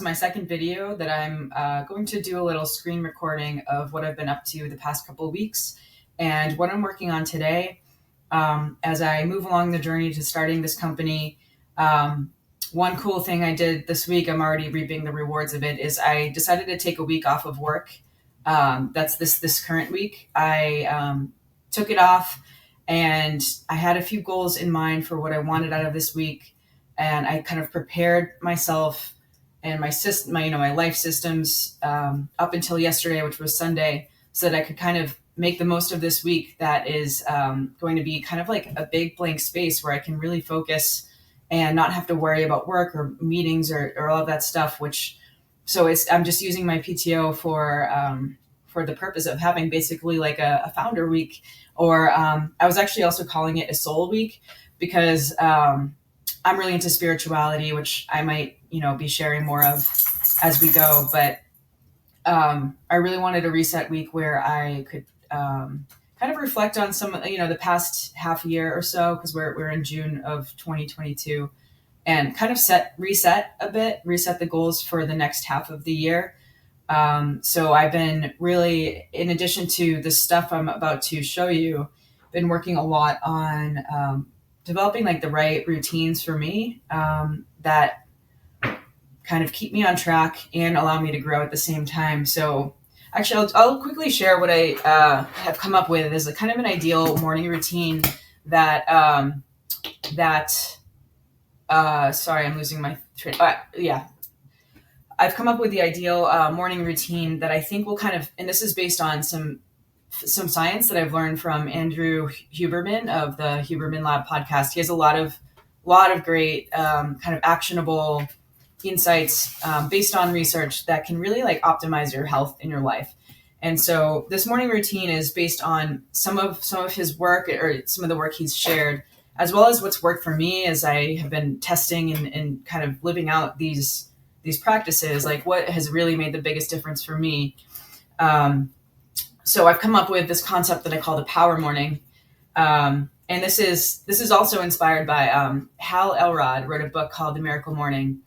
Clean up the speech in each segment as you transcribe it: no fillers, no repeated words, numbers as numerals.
My second video that I'm going to do a little screen recording of what I've been up to the past couple of weeks and what I'm working on today. As I move along the journey to starting this company, one cool thing I did this week, I'm already reaping the rewards of it, is I decided to take a week off of work. That's this current week. I took it off, and I had a few goals in mind for what I wanted out of this week, and I kind of prepared myself and my system, my life systems up until yesterday, which was Sunday, so that I could kind of make the most of this week that is going to be kind of like a big blank space where I can really focus and not have to worry about work or meetings or all of that stuff. I'm just using my PTO for the purpose of having basically like a founder week, or I was actually also calling it a soul week because I'm really into spirituality, which I might, be sharing more of as we go. But I really wanted a reset week where I could kind of reflect on some, the past half year or so, because we're in June of 2022, and kind of reset the goals for the next half of the year. So I've been really, in addition to the stuff I'm about to show you, been working a lot on developing like the right routines for me that kind of keep me on track and allow me to grow at the same time. So actually, I'll quickly share what I have come up with as a kind of an ideal morning routine that sorry, I'm losing my train. Yeah. I've come up with the ideal morning routine that I think will kind of, and this is based on some science that I've learned from Andrew Huberman of the Huberman Lab podcast. He has a lot of great kind of actionable insights based on research that can really like optimize your health in your life. And so this morning routine is based on some of his work, or some of the work he's shared, as well as what's worked for me as I have been testing and kind of living out these practices, like what has really made the biggest difference for me. So I've come up with this concept that I call the power morning. And this is also inspired by Hal Elrod wrote a book called The Miracle Morning.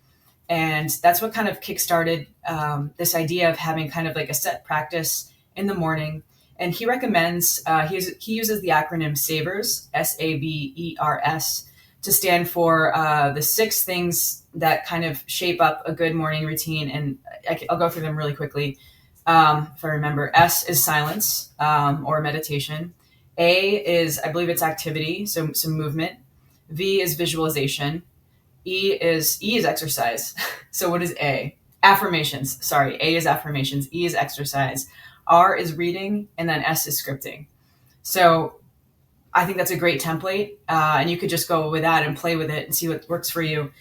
And that's what kind of kickstarted this idea of having kind of like a set practice in the morning. And he recommends, he uses the acronym SABERS, SABERS, to stand for the 6 things that kind of shape up a good morning routine. And I'll go through them really quickly. If I remember, S is silence or meditation. A is, I believe it's activity, so some movement. V is visualization. E is exercise. So what is A? Affirmations. Sorry, A is affirmations. E is exercise. R is reading, and then S is scripting. So I think that's a great template, and you could just go with that and play with it and see what works for you.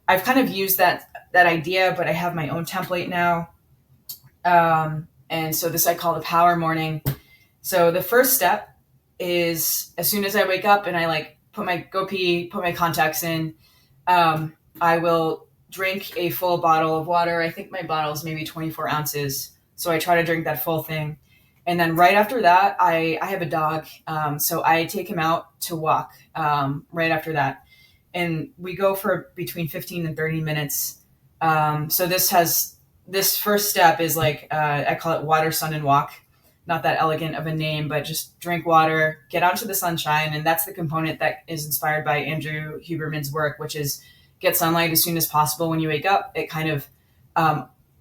I've kind of used that idea, but I have my own template now. And so this I call the power morning. So the first step is, as soon as I wake up and I like put my contacts in, I will drink a full bottle of water. I think my bottle is maybe 24 ounces. So I try to drink that full thing. And then right after that, I have a dog. So I take him out to walk right after that. And we go for between 15 and 30 minutes. So this first step is like, I call it water, sun, and walk. Not that elegant of a name, but just drink water, get out to the sunshine. And that's the component that is inspired by Andrew Huberman's work, which is get sunlight as soon as possible when you wake up. It kind of,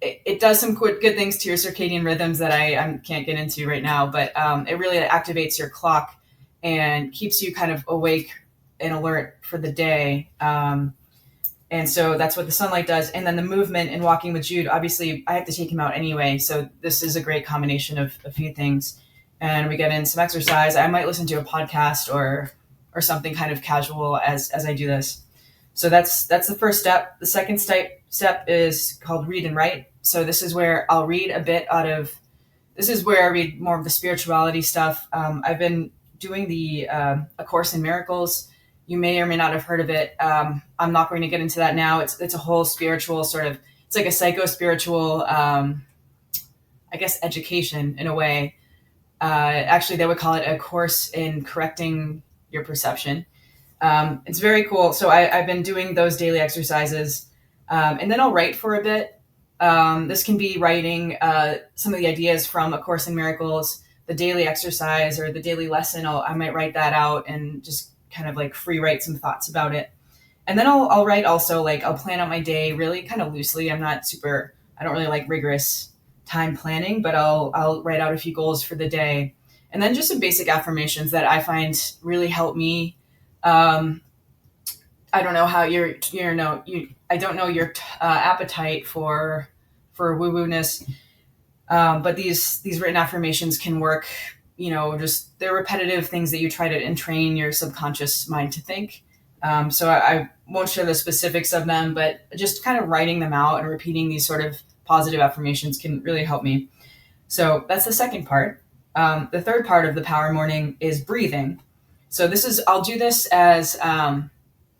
it does some good things to your circadian rhythms that I can't get into right now, but it really activates your clock and keeps you kind of awake and alert for the day. And so that's what the sunlight does. And then the movement and walking with Jude, obviously I have to take him out anyway. So this is a great combination of a few things. And we get in some exercise. I might listen to a podcast or something kind of casual as I do this. So that's the first step. The second step is called read and write. So this is where I'll read a bit this is where I read more of the spirituality stuff. I've been doing A Course in Miracles. You may or may not have heard of it. I'm not going to get into that now. It's a whole spiritual sort of, it's like a psycho-spiritual, I guess, education in a way. Actually, they would call it a course in correcting your perception. It's very cool. So I've been doing those daily exercises, and then I'll write for a bit. This can be writing some of the ideas from A Course in Miracles, the daily exercise or the daily lesson. I might write that out and just kind of like free write some thoughts about it. And then I'll write also, like, I'll plan out my day really kind of loosely. I don't really like rigorous time planning, but I'll write out a few goals for the day. And then just some basic affirmations that I find really help me. I don't know how I don't know your appetite for woo woo ness, but these written affirmations can work. Just they're repetitive things that you try to entrain your subconscious mind to think. So I won't share the specifics of them, but just kind of writing them out and repeating these sort of positive affirmations can really help me. So that's the second part. The third part of the power morning is breathing. So I'll do this as,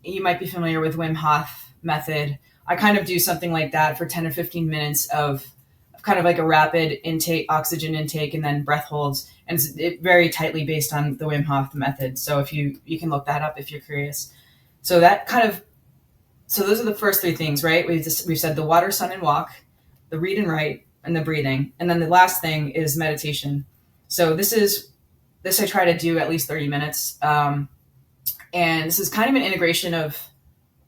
you might be familiar with Wim Hof method. I kind of do something like that for 10 or 15 minutes of kind of like a rapid oxygen intake, and then breath holds. And it's very tightly based on the Wim Hof method. So if you can look that up if you're curious. So those are the first three things, right? We've said the water, sun, and walk, the read and write, and the breathing. And then the last thing is meditation. So this I try to do at least 30 minutes. And this is kind of an integration of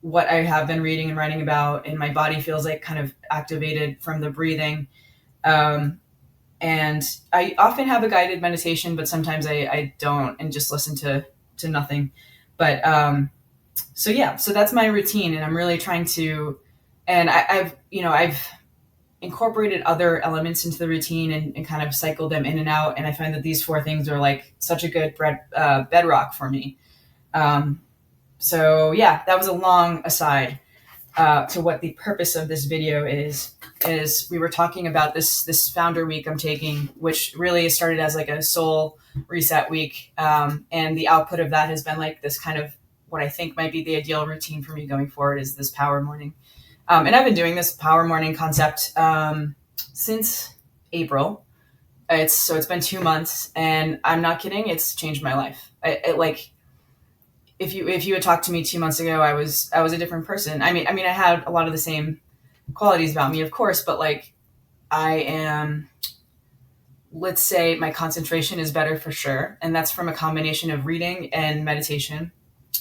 what I have been reading and writing about, and my body feels like kind of activated from the breathing. And I often have a guided meditation, but sometimes I don't and just listen to nothing. But so that's my routine, and I'm really trying to, and I've incorporated other elements into the routine and kind of cycled them in and out. And I find that these four things are like such a good bedrock for me. That was a long aside to what the purpose of this video is we were talking about this founder week I'm taking, which really started as like a soul reset week. And the output of that has been like this kind of what I think might be the ideal routine for me going forward is this power morning. And I've been doing this power morning concept since April. It's been 2 months, and I'm not kidding. It's changed my life. If you had talked to me 2 months ago, I was a different person. I mean, I had a lot of the same qualities about me, of course, but like I am, let's say my concentration is better for sure. And that's from a combination of reading and meditation.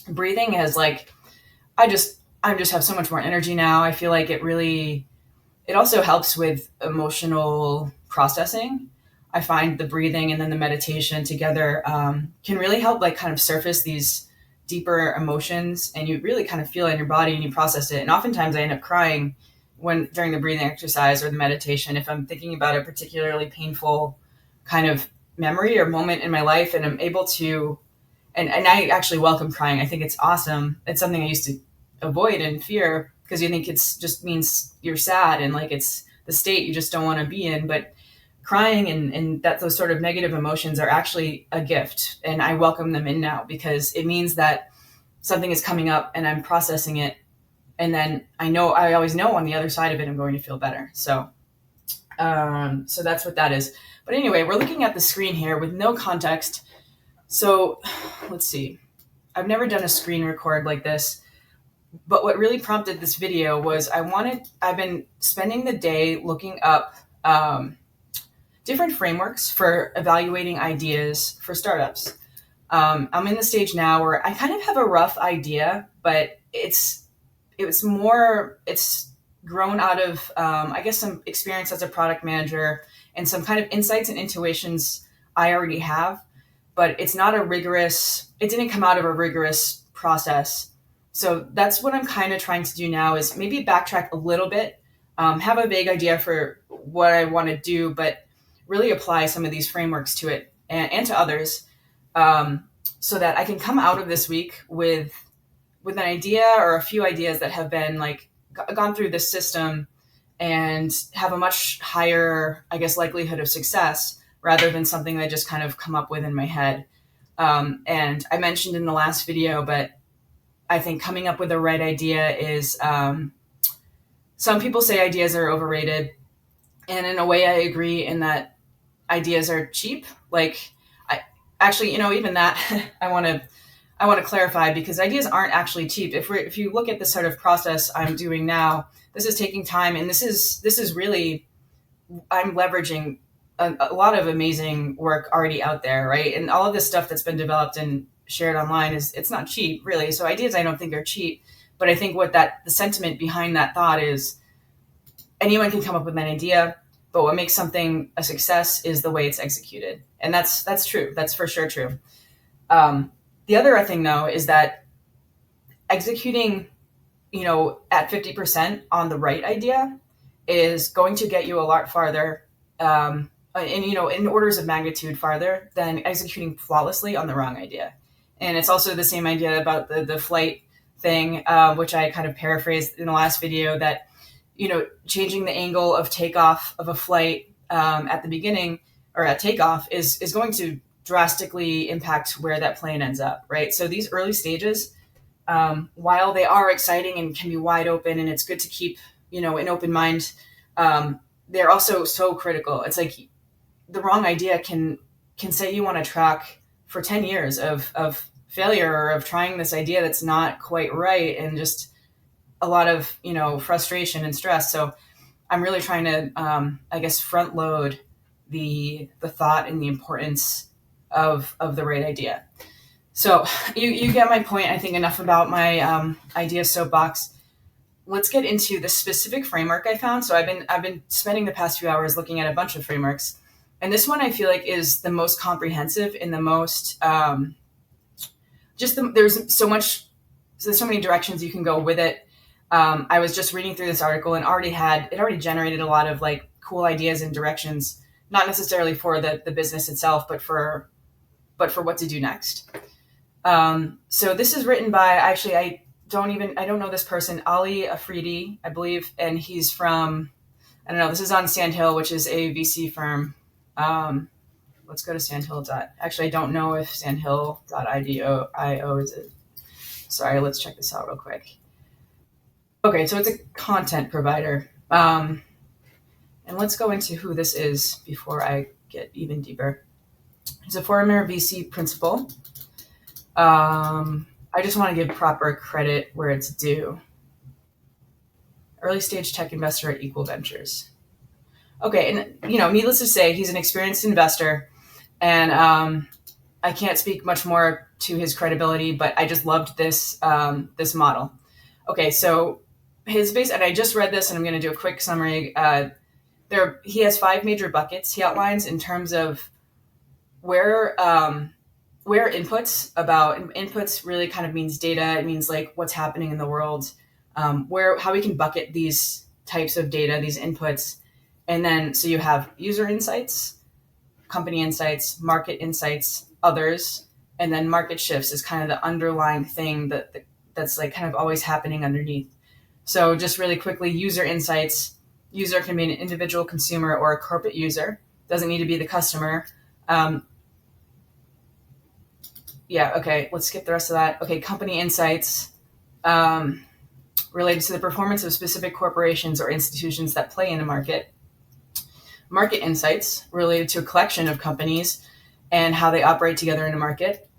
Breathing has I just have so much more energy now. I feel like it also helps with emotional processing. I find the breathing and then the meditation together can really help kind of surface these deeper emotions, and you really kind of feel it in your body and you process it. And oftentimes I end up crying during the breathing exercise or the meditation if I'm thinking about a particularly painful kind of memory or moment in my life, and I'm able to, and I actually welcome crying. I think it's awesome. It's something I used to avoid and fear because you think it's just means you're sad and it's the state you just don't want to be in. But crying and those sort of negative emotions are actually a gift, and I welcome them in now because it means that something is coming up and I'm processing it, and then I always know on the other side of it I'm going to feel better. So that's what that is. But anyway, we're looking at the screen here with no context. So let's see. I've never done a screen record like this, but what really prompted this video was I've been spending the day looking up different frameworks for evaluating ideas for startups. I'm in the stage now where I kind of have a rough idea, but it's grown out of, I guess, some experience as a product manager and some kind of insights and intuitions I already have, but it didn't come out of a rigorous process. So that's what I'm kind of trying to do now is maybe backtrack a little bit, have a vague idea for what I want to do, but really apply some of these frameworks to it and to others, so that I can come out of this week with an idea or a few ideas that have been gone through this system and have a much higher, I guess, likelihood of success rather than something that I just kind of come up with in my head. And I mentioned in the last video, but I think coming up with the right idea is, some people say ideas are overrated. And in a way I agree in that ideas are cheap. Even that I want to clarify, because ideas aren't actually cheap. If you look at the sort of process I'm doing now, This is taking time, and this is really, I'm leveraging a lot of amazing work already out there, right? And all of this stuff that's been developed and shared online it's not cheap, really. So ideas I don't think are cheap, but I think what that the sentiment behind that thought is anyone can come up with an idea, but what makes something a success is the way it's executed, and that's true. That's for sure true. The other thing, though, is that executing, at 50% on the right idea is going to get you a lot farther, and in orders of magnitude farther than executing flawlessly on the wrong idea. And it's also the same idea about the flight thing, which I kind of paraphrased in the last video, that changing the angle of takeoff of a flight at the beginning or at takeoff is going to drastically impact where that plane ends up, right? So these early stages, while they are exciting and can be wide open, and it's good to keep an open mind, they're also so critical. It's like the wrong idea can set you on a track for 10 years of failure, or of trying this idea that's not quite right, and just a lot of frustration and stress. So I'm really trying to I guess front load the thought and the importance of the right idea. So you get my point. I think enough about my idea soapbox. Let's get into the specific framework I found. So I've been spending the past few hours looking at a bunch of frameworks, and this one I feel like is the most comprehensive and the most there's so many directions you can go with it. I was just reading through this article, and it already generated a lot of like cool ideas and directions, not necessarily for the business itself, but for what to do next. So this is written by, actually, I don't know this person, Ali Afridi, I believe, and he's from, I don't know, this is on Sandhill, which is a VC firm. Let's go to Sandhill. Actually, I don't know if Sandhill.io is it. Sorry, let's check this out real quick. Okay, so it's a content provider. And let's go into who this is before I get even deeper. He's a former VC principal. I just want to give proper credit where it's due. Early stage tech investor at Equal Ventures. Okay, and needless to say, he's an experienced investor, and I can't speak much more to his credibility, but I just loved this model. Okay, so his base, and I just read this, and I'm going to do a quick summary. He has 5 major buckets he outlines in terms of where inputs really kind of means data. It means like what's happening in the world, how we can bucket these types of data, these inputs. And then, so you have user insights, company insights, market insights, others, and then market shifts is kind of the underlying thing that's like kind of always happening underneath. So just really quickly, user insights. User can be an individual consumer or a corporate user. Doesn't need to be the customer. Let's skip the rest of that. Okay, company insights related to the performance of specific corporations or institutions that play in a market. Market insights related to a collection of companies and how they operate together in a market.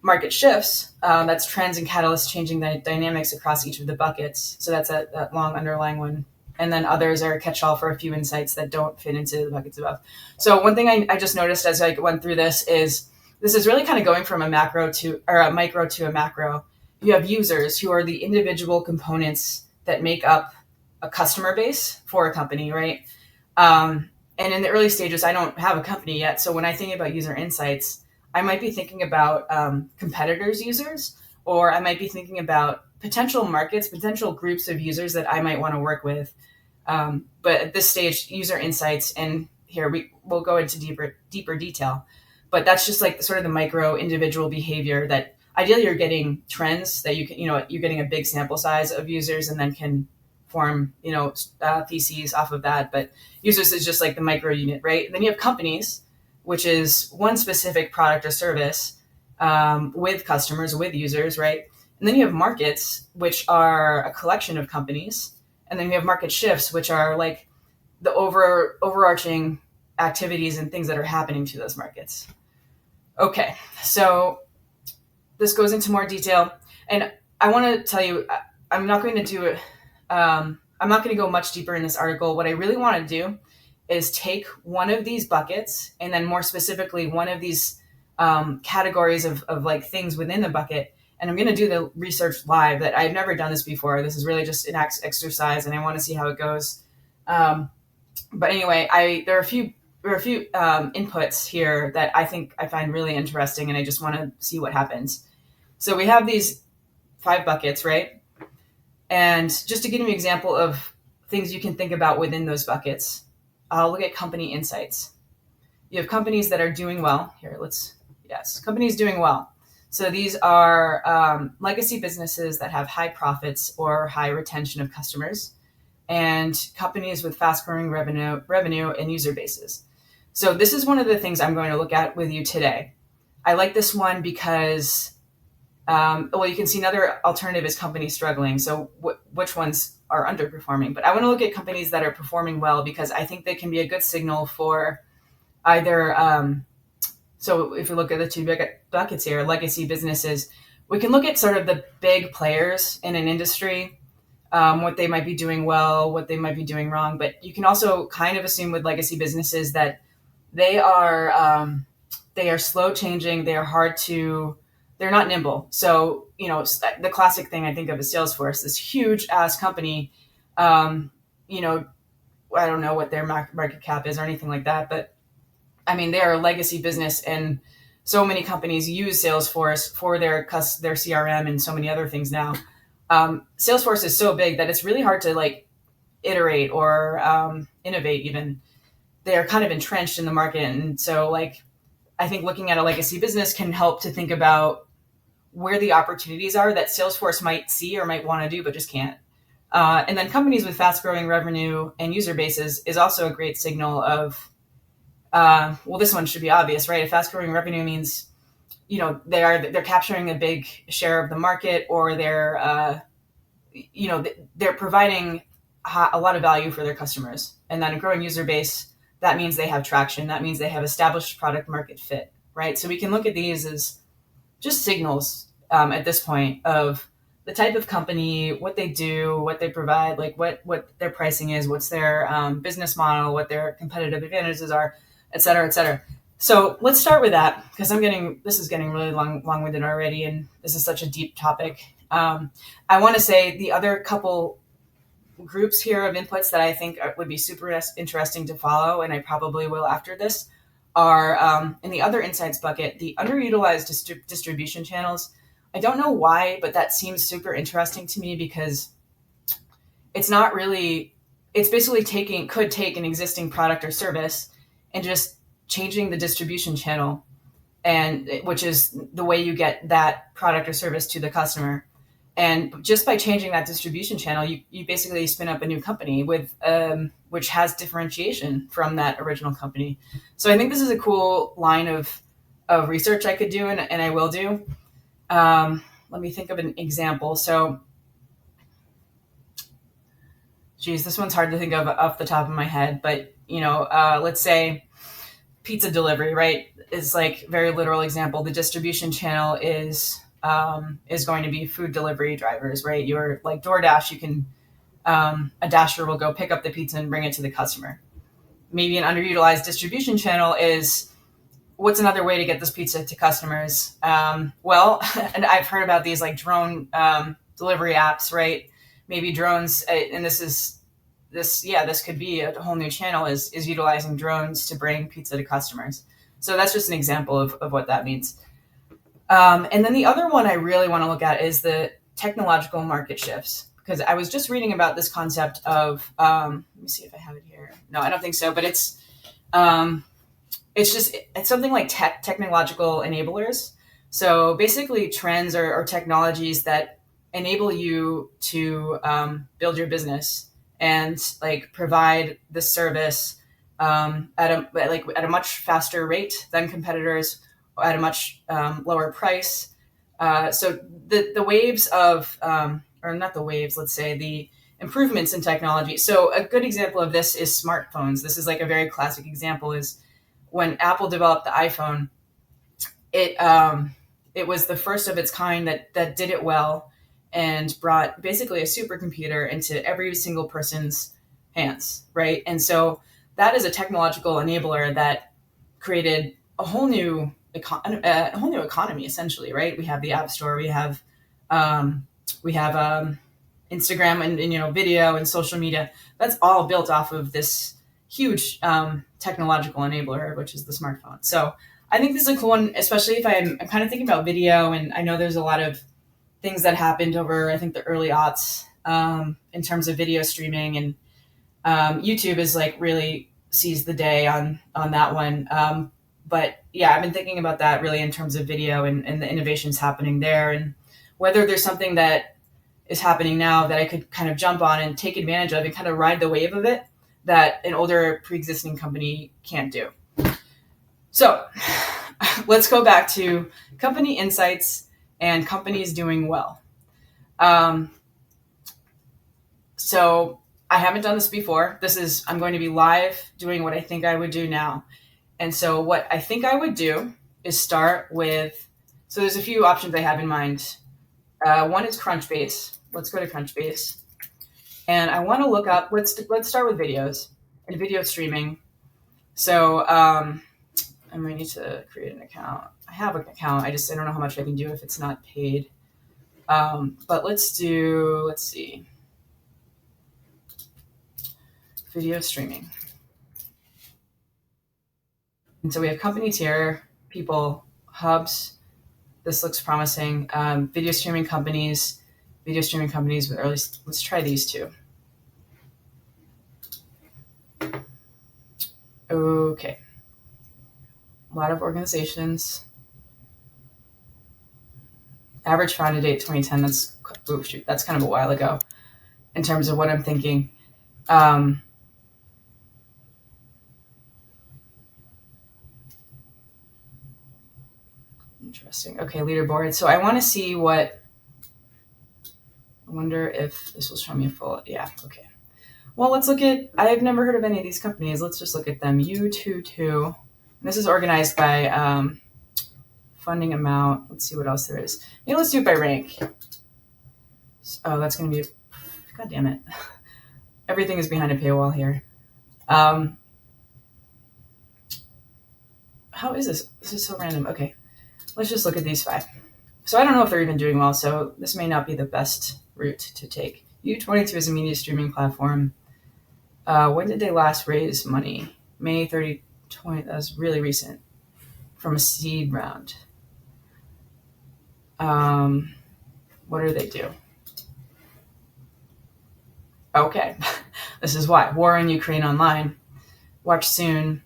Market shifts, that's trends and catalysts changing the dynamics across each of the buckets. So that's that long underlying one. And then others are a catch-all for a few insights that don't fit into the buckets above. So one thing I just noticed as I went through this is really kind of going from a micro to a macro. You have users who are the individual components that make up a customer base for a company, right? And in the early stages, I don't have a company yet. So when I think about user insights, I might be thinking about competitors' users, or I might be thinking about potential markets, potential groups of users that I might want to work with. But at this stage, user insights, and here we'll go into deeper detail. But that's just like sort of the micro individual behavior that ideally you're getting trends that you can, you're getting a big sample size of users and then can form, theses off of that. But users is just like the micro unit, right? And then you have companies, which is one specific product or service with customers, with users, right? And then you have markets, which are a collection of companies. And then you have market shifts, which are like the overarching activities and things that are happening to those markets. Okay, so this goes into more detail. And I want to tell you, I'm not going to do I'm not going to go much deeper in this article. What I really want to do is take one of these buckets, and then more specifically, one of these categories of like things within the bucket. And I'm going to do the research live. That I've never done this before. This is really just an exercise, and I want to see how it goes. But anyway, there are a few inputs here that I find really interesting, and I just want to see what happens. So we have these 5 buckets, right? And just to give you an example of things you can think about within those buckets, I'll look at company insights. You have companies that are doing well. Companies doing well. So these are legacy businesses that have high profits or high retention of customers, and companies with fast-growing revenue and user bases. So this is one of the things I'm going to look at with you today. I like this one because, you can see another alternative is companies struggling. So which ones are underperforming? But I want to look at companies that are performing well, because I think they can be a good signal for either. So if you look at the 2 big buckets here, legacy businesses, we can look at sort of the big players in an industry, what they might be doing well, what they might be doing wrong. But you can also kind of assume with legacy businesses that they are slow changing. They're not nimble. So, the classic thing I think of is Salesforce, this huge ass company. I don't know what their market cap is or anything like that, but I mean, they are a legacy business, and so many companies use Salesforce for their CRM and so many other things now. Salesforce is so big that it's really hard to like iterate or innovate even. They're kind of entrenched in the market. And so like, I think looking at a legacy business can help to think about where the opportunities are that Salesforce might see or might want to do, but just can't. And then companies with fast growing revenue and user bases is also a great signal of, this one should be obvious, right? A fast growing revenue means, they're capturing a big share of the market, or they're providing a lot of value for their customers. And then a growing user base, that means they have traction. That means they have established product market fit, right? So we can look at these as just signals at this point of the type of company, what they do, what they provide, like what their pricing is, what's their business model, what their competitive advantages are, et cetera, et cetera. So let's start with that, because this is getting really long-winded already, and this is such a deep topic. I want to say the other couple groups here of inputs that I think would be super interesting to follow, and I probably will after this, are in the other insights bucket, the underutilized distribution channels. I don't know why, but that seems super interesting to me, because it's basically could take an existing product or service and just changing the distribution channel, and which is the way you get that product or service to the customer. And just by changing that distribution channel, you basically spin up a new company with which has differentiation from that original company. So I think this is a cool line of research I could do, and I will do. Let me think of an example. So, this one's hard to think of off the top of my head, but let's say pizza delivery, right? Is like very literal example. The distribution channel is going to be food delivery drivers, right? You're like DoorDash. You can a Dasher will go pick up the pizza and bring it to the customer. Maybe an underutilized distribution channel is, what's another way to get this pizza to customers? And I've heard about these like drone delivery apps, right? Maybe drones, and this could be a whole new channel, is utilizing drones to bring pizza to customers. So that's just an example of what that means. And then the other one I really want to look at is the technological market shifts, because I was just reading about this concept of, let me see if I have it here. No, I don't think so, but it's something like technological enablers. So basically trends or technologies that enable you to build your business and like provide the service at a much faster rate than competitors, at a much lower price. So the waves of, or not the waves, let's say the improvements in technology. So a good example of this is smartphones. This is like a very classic example, is when Apple developed the iPhone. It was the first of its kind that did it well. and brought basically a supercomputer into every single person's hands, right? And so that is a technological enabler that created a whole new economy, essentially, right? We have the App Store, um, we have Instagram and video and social media. That's all built off of this huge technological enabler, which is the smartphone. So I think this is a cool one, especially if I'm kind of thinking about video, and I know there's a lot of things that happened over, I think, the early aughts in terms of video streaming, and YouTube is like really sees the day on that one. But yeah, I've been thinking about that really in terms of video and the innovations happening there, and whether there's something that is happening now that I could kind of jump on and take advantage of and kind of ride the wave of it that an older pre-existing company can't do. So let's go back to company insights and companies doing well. So I haven't done this before. I'm going to be live doing what I think I would do now. And so what I think I would do is start with, so there's a few options I have in mind. One is Crunchbase. Let's go to Crunchbase. And I want to look up, let's start with videos and video streaming. So I'm going to need to create an account. I have an account. I don't know how much I can do if it's not paid. But let's see. Video streaming. And so we have companies here, people, hubs. This looks promising. Video streaming companies, or at least let's try these two. Okay. A lot of organizations. Average founded date 2010. That's kind of a while ago in terms of what I'm thinking. Interesting. Okay, leaderboard. So I want to see I wonder if this will show me a full, yeah, okay. Well, let's look at, I've never heard of any of these companies. Let's just look at them. U22. This is organized by funding amount. Let's see what else there is. Maybe let's do it by rank. Oh, that's going to be, God damn it. Everything is behind a paywall here. How is this? This is so random. Okay. Let's just look at these 5. So I don't know if they're even doing well, so this may not be the best route to take. U22 is a media streaming platform. When did they last raise money? May 30, 20. That was really recent. From a seed round. What do they do? Okay. This is why. War in Ukraine Online. Watch soon.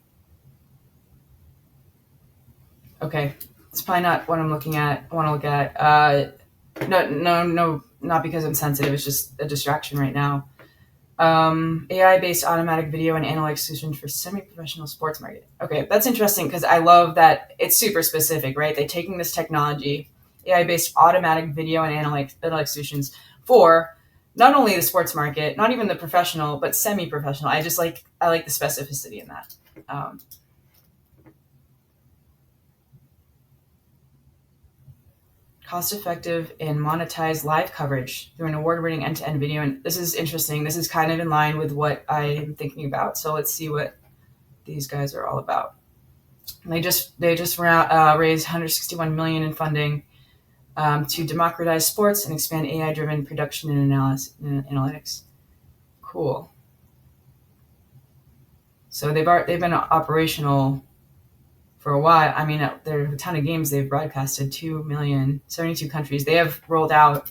Okay. It's probably not what I'm looking at. I want to look at. No, not because I'm sensitive. It's just a distraction right now. AI-based automatic video and analytics solution for semi-professional sports market. Okay, that's interesting because I love that it's super specific, right? They're taking this technology, AI-based automatic video and analytics solutions for not only the sports market, not even the professional, but semi-professional. I like the specificity in that. Cost-effective and monetized live coverage through an award-winning end-to-end video. And this is interesting. This is kind of in line with what I am thinking about. So let's see what these guys are all about. And they just raised $161 million in funding to democratize sports and expand AI-driven production and analytics. Cool. So they've been operational for a while. I mean, there are a ton of games they've broadcasted, 2 million, 72 countries. They have rolled out.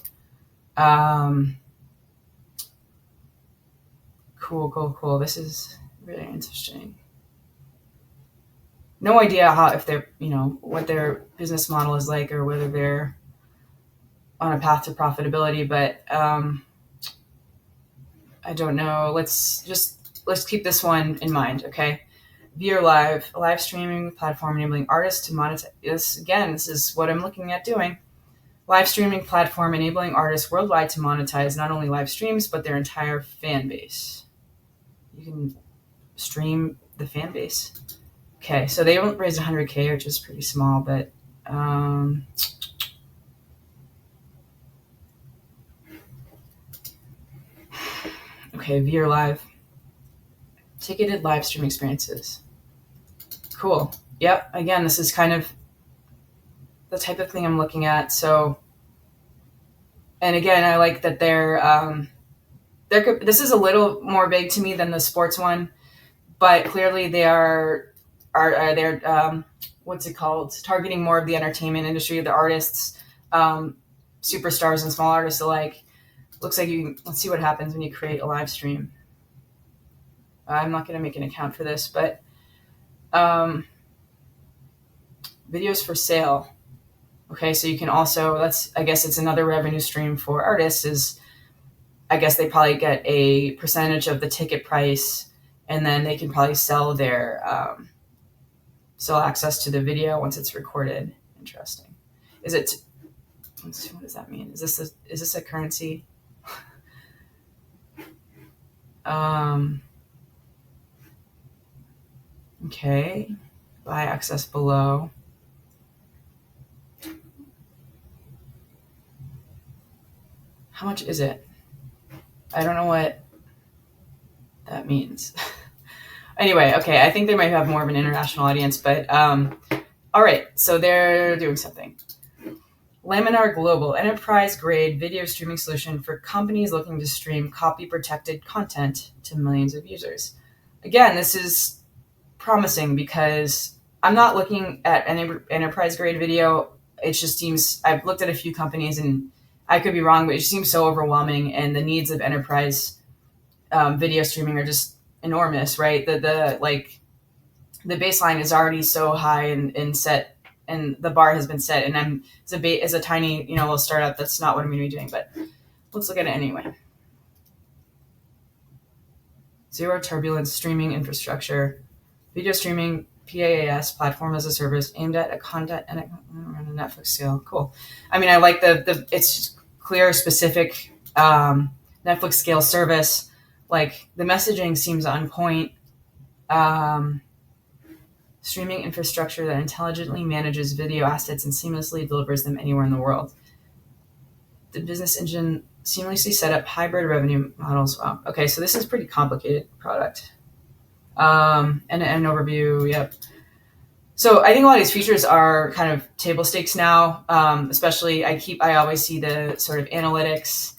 Cool. This is really interesting. No idea if they're, what their business model is like or whether they're on a path to profitability, but I don't know. Let's keep this one in mind, okay? Viewer Live, a live streaming platform enabling artists to monetize. This is what I'm looking at doing. Live streaming platform enabling artists worldwide to monetize not only live streams, but their entire fan base. You can stream the fan base. Okay, so they raised $100K, which is pretty small, but Okay, VR Live. Ticketed live stream experiences. Cool. Yep. Again, this is kind of the type of thing I'm looking at. So, and again, I like that this is a little more big to me than the sports one, but clearly they are they're what's it called? Targeting more of the entertainment industry, the artists, superstars and small artists alike. Looks like let's see what happens when you create a live stream. I'm not going to make an account for this, but videos for sale. Okay, so you can also, I guess it's another revenue stream for artists is, I guess they probably get a percentage of the ticket price, and then they can probably sell sell access to the video once it's recorded. Interesting. Let's see, what does that mean? Is this a currency? Okay, buy access below. How much is it? I don't know what that means. Anyway, okay, I think they might have more of an international audience, but all right, so they're doing something. Laminar Global, enterprise-grade video streaming solution for companies looking to stream copy-protected content to millions of users. Again, this is promising because I'm not looking at any enterprise-grade video. It just seems, I've looked at a few companies and I could be wrong, but it just seems so overwhelming, and the needs of enterprise video streaming are just enormous, right? The baseline is already so high and set, and the bar has been set. And I'm as a tiny little startup, that's not what I'm going to be doing. But let's look at it anyway. Zero turbulence streaming infrastructure, video streaming PaaS platform as a service aimed at a content and a Netflix scale. Cool. I mean, I like it's just clear, specific Netflix scale service. Like the messaging seems on point. Streaming infrastructure that intelligently manages video assets and seamlessly delivers them anywhere in the world. The business engine seamlessly set up hybrid revenue models. Wow. Okay, so this is a pretty complicated product. And an overview. Yep. So I think a lot of these features are kind of table stakes now. Especially, I always see the sort of analytics.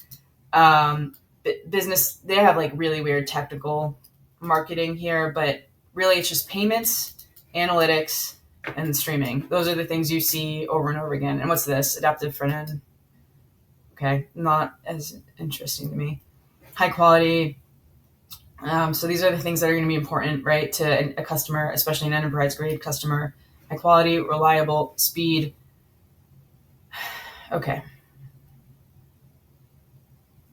Business, they have like really weird technical marketing here, but really it's just payments, analytics, and streaming. Those are the things you see over and over again. And what's this? Adaptive front end. Okay, not as interesting to me. High quality. So these are the things that are going to be important, right, to a customer, especially an enterprise grade customer. High quality, reliable, speed. Okay.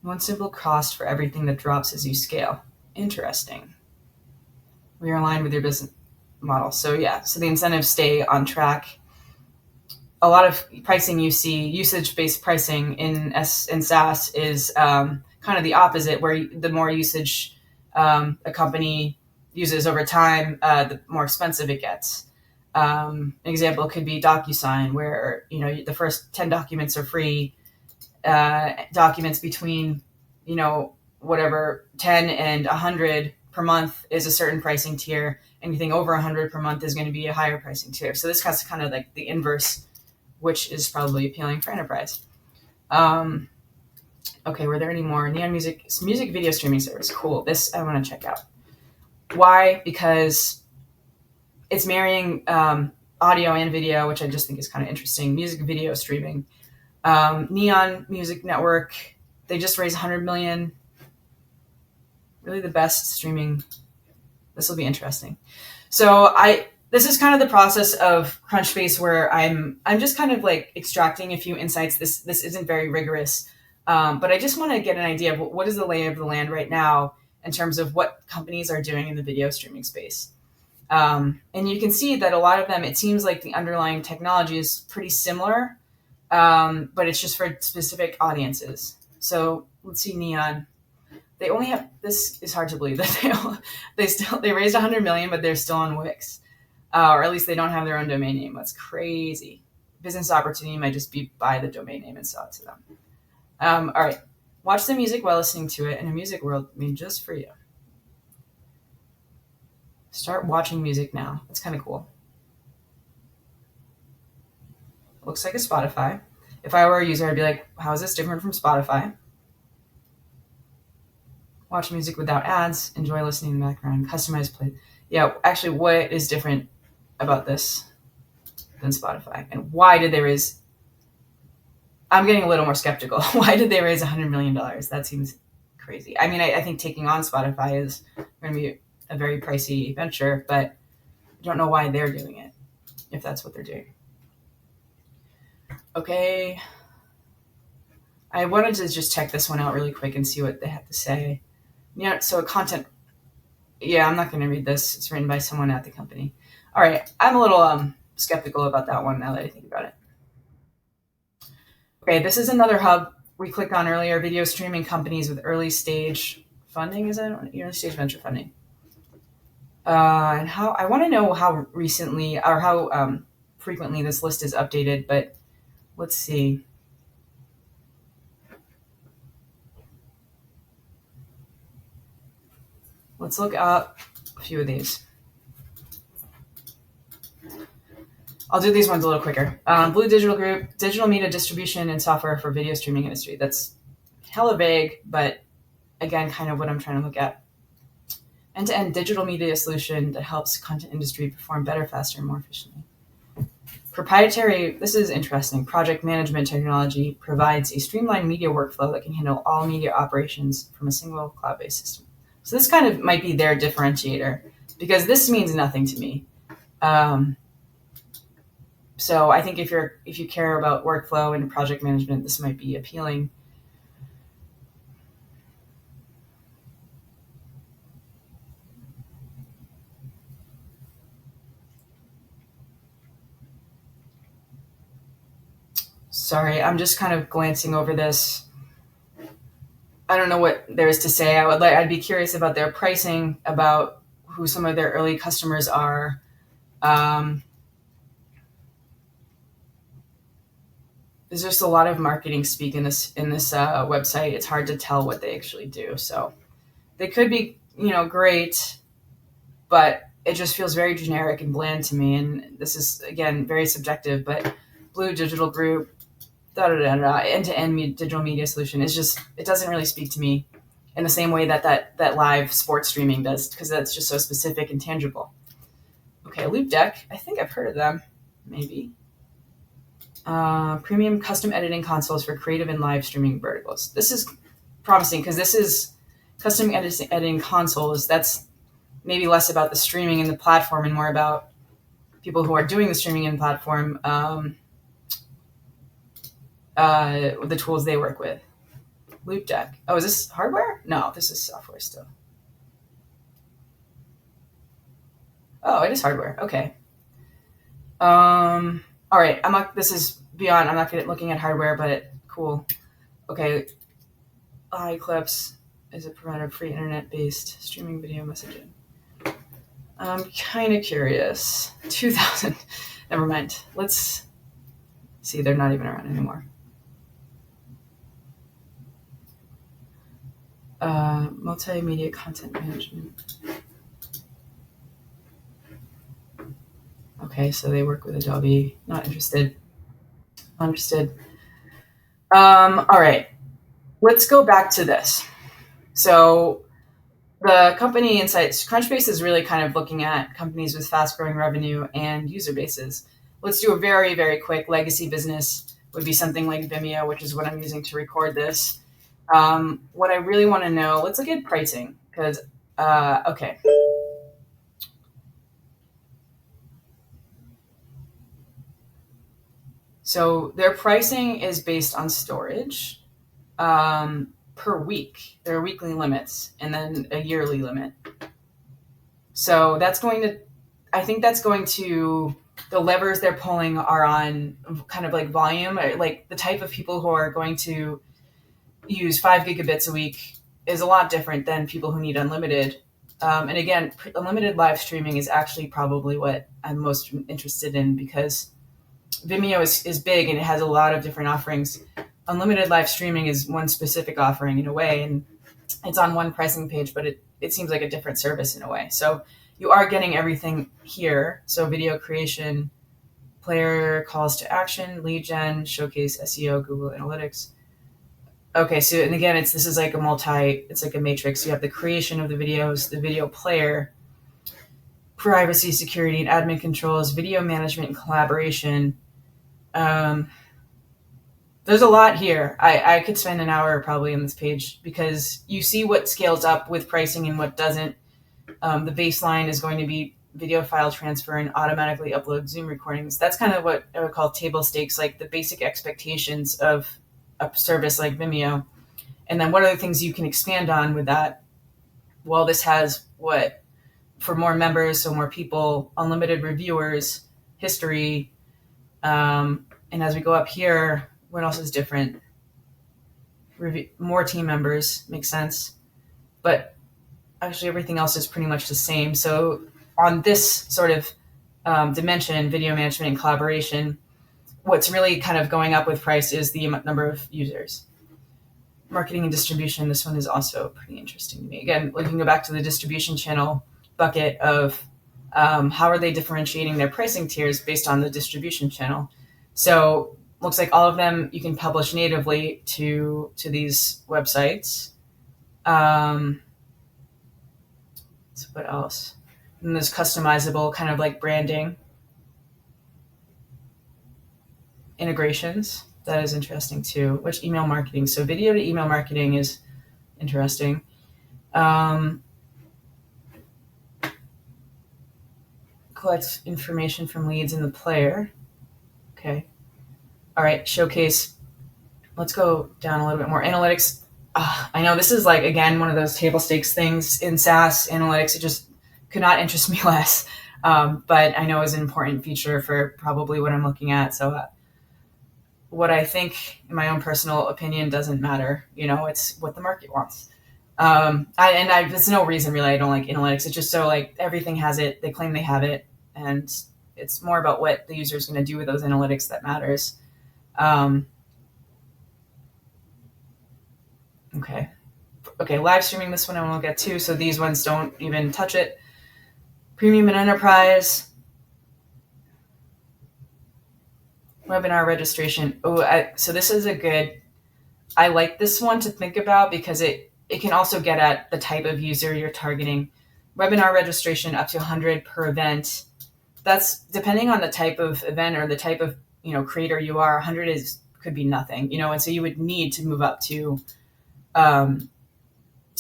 One simple cost for everything that drops as you scale. Interesting. We are aligned with your business model. So yeah, so the incentives stay on track. A lot of pricing you see, usage-based pricing in SaaS is kind of the opposite, where the more usage a company uses over time, the more expensive it gets. An example could be DocuSign, where the first 10 documents are free. Documents between whatever 10 and 100 per month is a certain pricing tier. Anything over 100 per month is going to be a higher pricing tier. So this has kind of like the inverse, which is probably appealing for enterprise. Okay, were there any more? Neon Music video streaming service. Cool. This I want to check out. Why? Because it's marrying audio and video, which I just think is kind of interesting. Music video streaming. Neon Music Network, they just raised $100 million. Really the best streaming. This will be interesting. So this is kind of the process of Crunchbase, where I'm just kind of like extracting a few insights. This isn't very rigorous, but I just want to get an idea of what is the lay of the land right now in terms of what companies are doing in the video streaming space. And you can see that a lot of them, it seems like the underlying technology is pretty similar, but it's just for specific audiences. So let's see, Neon. They only have, this is hard to believe that they raised $100 million, but they're still on Wix, or at least they don't have their own domain name. That's crazy. Business opportunity might just be buy the domain name and sell it to them. All right, Watch the music while listening to it in a music world made just for you. Start watching music now. That's kind of cool. Looks like a Spotify. If I were a user, I'd be like, how is this different from Spotify? Watch music without ads. Enjoy listening in the background. Customized play. Yeah, actually, what is different about this than Spotify? And why did they raise... I'm getting a little more skeptical. Why did they raise $100 million? That seems crazy. I mean, I think taking on Spotify is going to be a very pricey venture, but I don't know why they're doing it, if that's what they're doing. Okay. I wanted to just check this one out really quick and see what they have to say. Yeah, so content... Yeah, I'm not going to read this. It's written by someone at the company. All right, I'm a little skeptical about that one now that I think about it. Okay, this is another hub we clicked on earlier, video streaming companies with early stage funding. Is that early stage venture funding? And how I want to know how recently or how frequently this list is updated, but let's see. Let's look up a few of these. I'll do these ones a little quicker. Blue Digital Group, digital media distribution and software for video streaming industry. That's hella vague, but again, kind of what I'm trying to look at. End-to-end digital media solution that helps content industry perform better, faster, and more efficiently. Proprietary, this is interesting, project management technology provides a streamlined media workflow that can handle all media operations from a single cloud-based system. So this kind of might be their differentiator, because this means nothing to me. So I think if you care about workflow and project management, this might be appealing. Sorry, I'm just kind of glancing over this. I don't know what there is to say. I'd be curious about their pricing, about who some of their early customers are. There's just a lot of marketing speak in this website. It's hard to tell what they actually do. So they could be, great, but it just feels very generic and bland to me. And this is, again, very subjective, but Blue Digital Group, end-to-end digital media solution is just, it doesn't really speak to me in the same way that live sports streaming does, because that's just so specific and tangible. Okay, Loopdeck, I think I've heard of them, maybe. Premium custom editing consoles for creative and live streaming verticals. This is promising because this is custom editing consoles. That's maybe less about the streaming and the platform and more about people who are doing the streaming and platform, the tools they work with. Loopdeck. Oh, is this hardware? No, this is software still. Oh, it is hardware. Okay. All right. This is beyond. I'm not looking at hardware, but cool. Okay. iClips is a provider of free internet-based streaming video messaging. I'm kind of curious. 2000. Never mind. Let's see. They're not even around anymore. Multimedia content management. Okay, so they work with Adobe. Not interested. Understood. All right. Let's go back to this. So the company insights, Crunchbase is really kind of looking at companies with fast-growing revenue and user bases. Let's do a very, very quick legacy business. Would be something like Vimeo, which is what I'm using to record this. What I really want to know, let's look at pricing, because, okay. So their pricing is based on storage per week. There are weekly limits and then a yearly limit. So I think that's going to, the levers they're pulling are on kind of like volume, like the type of people who are going to use 5 gigabits a week is a lot different than people who need unlimited. And again, unlimited live streaming is actually probably what I'm most interested in, because Vimeo is big and it has a lot of different offerings. unlimited live streaming is one specific offering in a way, and it's on one pricing page, but it seems like a different service in a way. So you are getting everything here. So video creation, player calls to action, lead gen, showcase, SEO, Google Analytics. Okay, so and again, this is like it's like a matrix. You have the creation of the videos, the video player, privacy, security, and admin controls, video management and collaboration. There's a lot here. I could spend an hour probably on this page because you see what scales up with pricing and what doesn't. The baseline is going to be video file transfer and automatically upload Zoom recordings. That's kind of what I would call table stakes, like the basic expectations of a service like Vimeo. And then what are the things you can expand on with that? Well, this has for more members, so more people, unlimited reviewers, history. And as we go up here, what else is different? More team members, makes sense. But actually everything else is pretty much the same. So on this sort of dimension, video management and collaboration, what's really kind of going up with price is the number of users. Marketing and distribution, this one is also pretty interesting to me. Again, we can go back to the distribution channel bucket of how are they differentiating their pricing tiers based on the distribution channel. So looks like all of them you can publish natively to these websites. So what else? And there's customizable kind of like branding integrations. That is interesting too. Which email marketing? So video to email marketing is interesting. Collects information from leads in the player. Okay. All right. Showcase. Let's go down a little bit more. Analytics. I know this is like, again, one of those table stakes things in SaaS analytics. It just could not interest me less. But I know is an important feature for probably what I'm looking at. So what I think, in my own personal opinion, doesn't matter. It's what the market wants. There's no reason really I don't like analytics. It's just so like everything has it. They claim they have it, and it's more about what the user is going to do with those analytics that matters. Okay, live streaming, this one I won't get to. So these ones don't even touch it. Premium and enterprise. Webinar registration. So this is I like this one to think about because it can also get at the type of user you're targeting. Webinar registration up to 100 per event. That's depending on the type of event or the type of creator you are. 100 could be nothing, and so you would need to move up to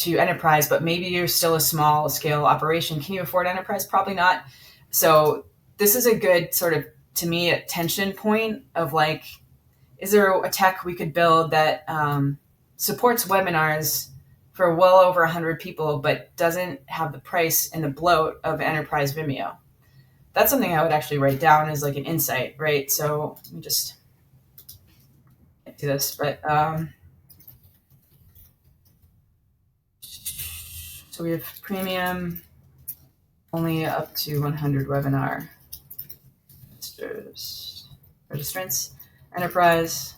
enterprise, but maybe you're still a small scale operation. Can you afford enterprise? Probably not. So this is a good sort of, to me, a tension point of like, is there a tech we could build that supports webinars for well over 100 people, but doesn't have the price and the bloat of enterprise Vimeo? That's something I would actually write down as like an insight, right? So let me just get to this, but so we have premium, only up to 100 webinar registrants, enterprise,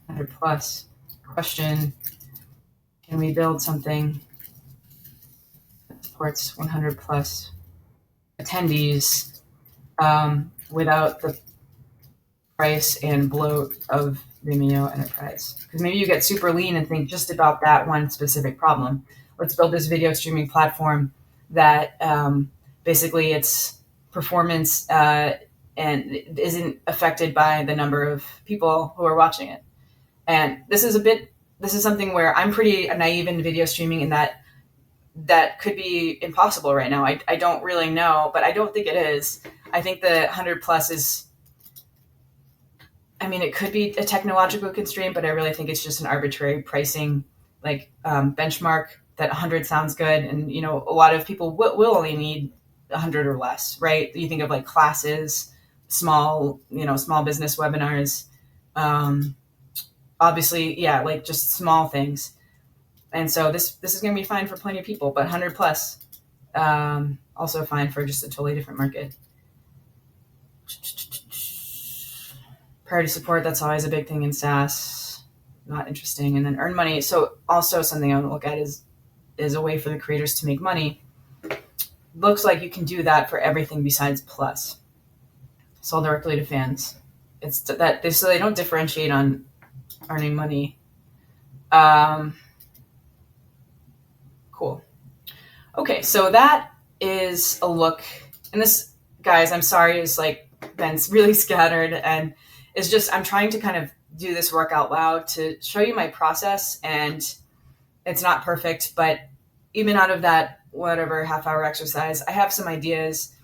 100 plus. Question: can we build something that supports 100 plus attendees without the price and bloat of Vimeo Enterprise? Because maybe you get super lean and think just about that one specific problem. Let's build this video streaming platform that basically its performance and isn't affected by the number of people who are watching it. And this is something where I'm pretty naive in video streaming in that could be impossible right now. I don't really know, but I don't think it is. I think the 100 plus is, it could be a technological constraint, but I really think it's just an arbitrary pricing benchmark that 100 sounds good. And, a lot of people will only need 100 or less, right? You think of like classes, small business webinars, obviously, yeah, like just small things. And so this is going to be fine for plenty of people, but 100 plus, also fine for just a totally different market. priority support, that's always a big thing in SaaS. Not interesting. And then earn money. So also something I want to look at is a way for the creators to make money. Looks like you can do that for everything besides Plus. Sold directly to fans. It's that so they don't differentiate on earning money. Cool. Okay, so that is a look. And this, guys, I'm sorry, is like been really scattered, and it's just I'm trying to kind of do this work out loud to show you my process, and it's not perfect, but even out of that whatever half-hour exercise, I have some ideas.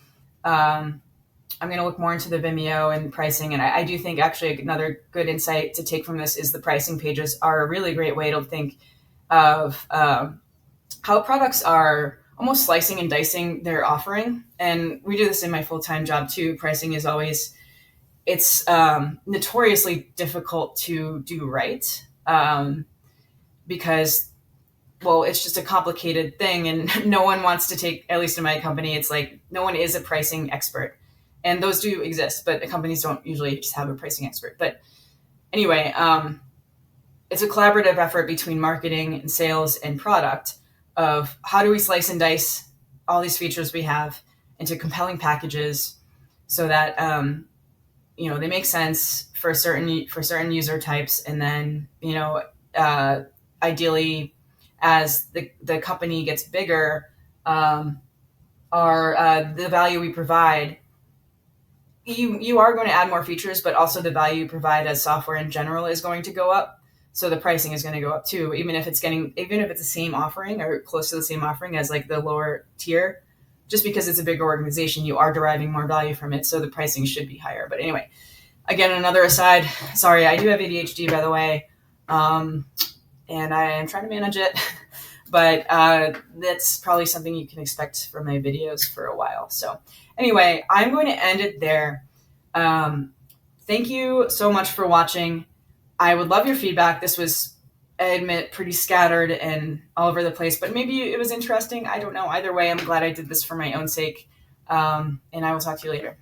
I'm going to look more into the Vimeo and pricing. And I do think actually another good insight to take from this is the pricing pages are a really great way to think of how products are almost slicing and dicing their offering. And we do this in my full-time job too. Pricing is always, it's notoriously difficult to do right because, well, it's just a complicated thing and no one wants to take, at least in my company, it's like no one is a pricing expert. And those do exist, but the companies don't usually just have a pricing expert. But anyway, it's a collaborative effort between marketing and sales and product of how do we slice and dice all these features we have into compelling packages so that they make sense for certain user types, and then ideally as the company gets bigger, the value we provide. You are going to add more features, but also the value you provide as software in general is going to go up. So the pricing is going to go up too, even if it's the same offering or close to the same offering as like the lower tier. Just because it's a bigger organization, you are deriving more value from it, so the pricing should be higher. But anyway, again, another aside. Sorry, I do have ADHD, by the way, and I am trying to manage it. But that's probably something you can expect from my videos for a while. So anyway, I'm going to end it there. Thank you so much for watching. I would love your feedback. This was, I admit, pretty scattered and all over the place, but maybe it was interesting. I don't know. Either way, I'm glad I did this for my own sake. And I will talk to you later.